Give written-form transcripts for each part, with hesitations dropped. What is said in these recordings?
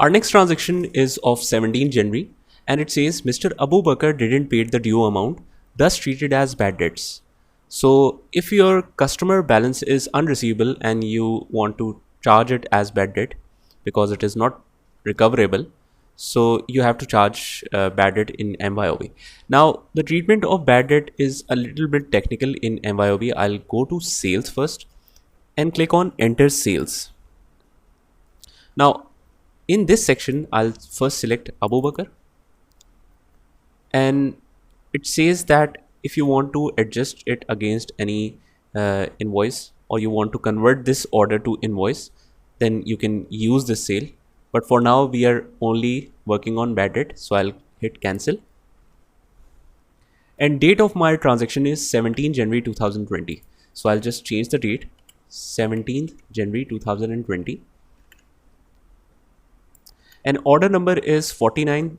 Our next transaction is of 17 January and it says Mr. Abu Bakr didn't pay the due amount, thus treated as bad debts. So if your customer balance is unreceivable and you want to charge it as bad debt because it is not recoverable, so you have to charge bad debt in MYOB. Now the treatment of bad debt is a little bit technical in MYOB. I'll go to sales first and click on enter sales. Now in this section, I'll first select Abu Bakr, and it says that if you want to adjust it against any invoice, or you want to convert this order to invoice, then you can use this sale. But for now, we are only working on bad debt, so I'll hit cancel. And date of my transaction is 17 January 2020. So I'll just change the date, 17th January 2020. And order number is 49,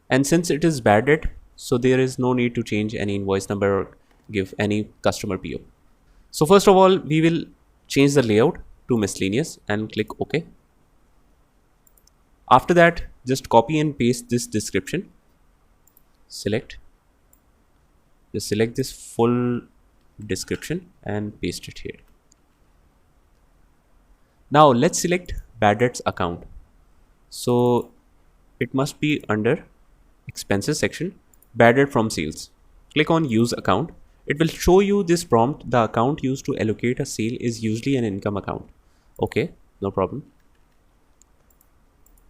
and since it is bad debt, so there is no need to change any invoice number or give any customer PO. So first of all, we will change the layout to miscellaneous and click OK. After that, just copy and paste this description. Just select this full description and paste it here. Now let's select bad debts account. So it must be under expenses section, bad debt from sales. Click on use account. It will show you this prompt. The account used to allocate a sale is usually an income account. Okay, no problem.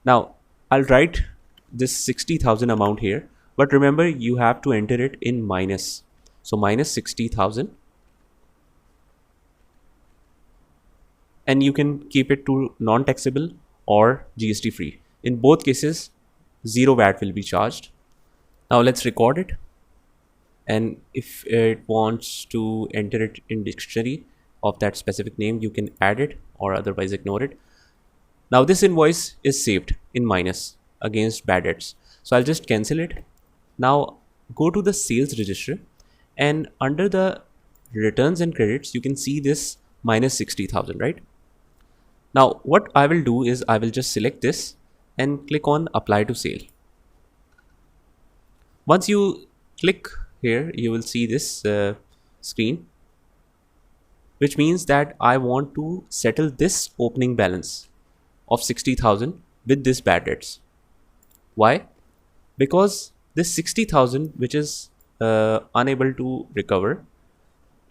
Now I'll write this 60,000 amount here, but remember you have to enter it in minus. So minus 60,000. And you can keep it to non-taxable or GST free. In both cases, zero VAT will be charged. Now let's record it. And if it wants to enter it in dictionary of that specific name, you can add it or otherwise ignore it. Now this invoice is saved in minus against bad debts. So I'll just cancel it. Now go to the sales register, and under the returns and credits, you can see this minus 60,000, right? Now what I will do is I will just select this and click on apply to sale. Once you click here, you will see this screen, which means that I want to settle this opening balance of 60,000 with this bad debts. Why? Because this 60,000 which is unable to recover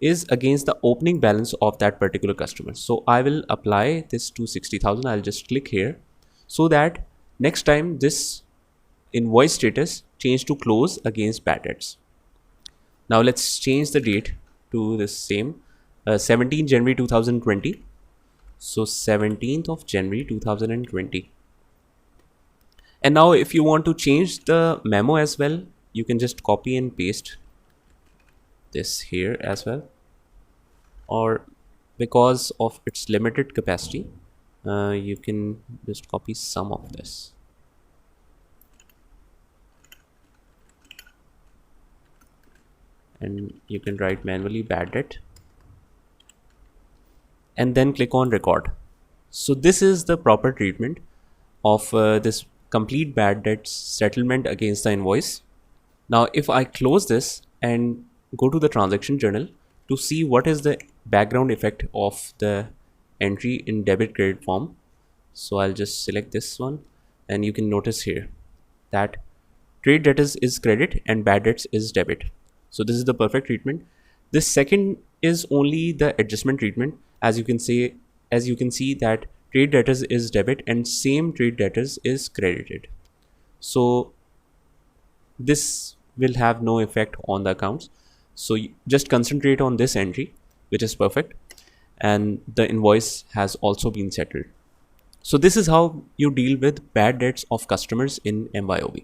is against the opening balance of that particular customer. So I will apply this to 60,000. I'll just click here so that next time this invoice status change to close against bad debts. Now let's change the date to the same 17 January 2020. So 17th of January 2020. And now if you want to change the memo as well, you can just copy and paste this here as well, or because of its limited capacity, you can just copy some of this. And you can write manually bad debt and then click on record. So this is the proper treatment of this complete bad debts settlement against the invoice. Now if I close this and go to the transaction journal to see what is the background effect of the entry in debit credit form, so I'll just select this one, and you can notice here that trade debtors is credit and bad debts is debit. So this is the perfect treatment. This second is only the adjustment treatment. As you can see that trade debtors is debit and same trade debtors is credited. So this will have no effect on the accounts. So just concentrate on this entry, which is perfect, and the invoice has also been settled. So this is how you deal with bad debts of customers in MYOB.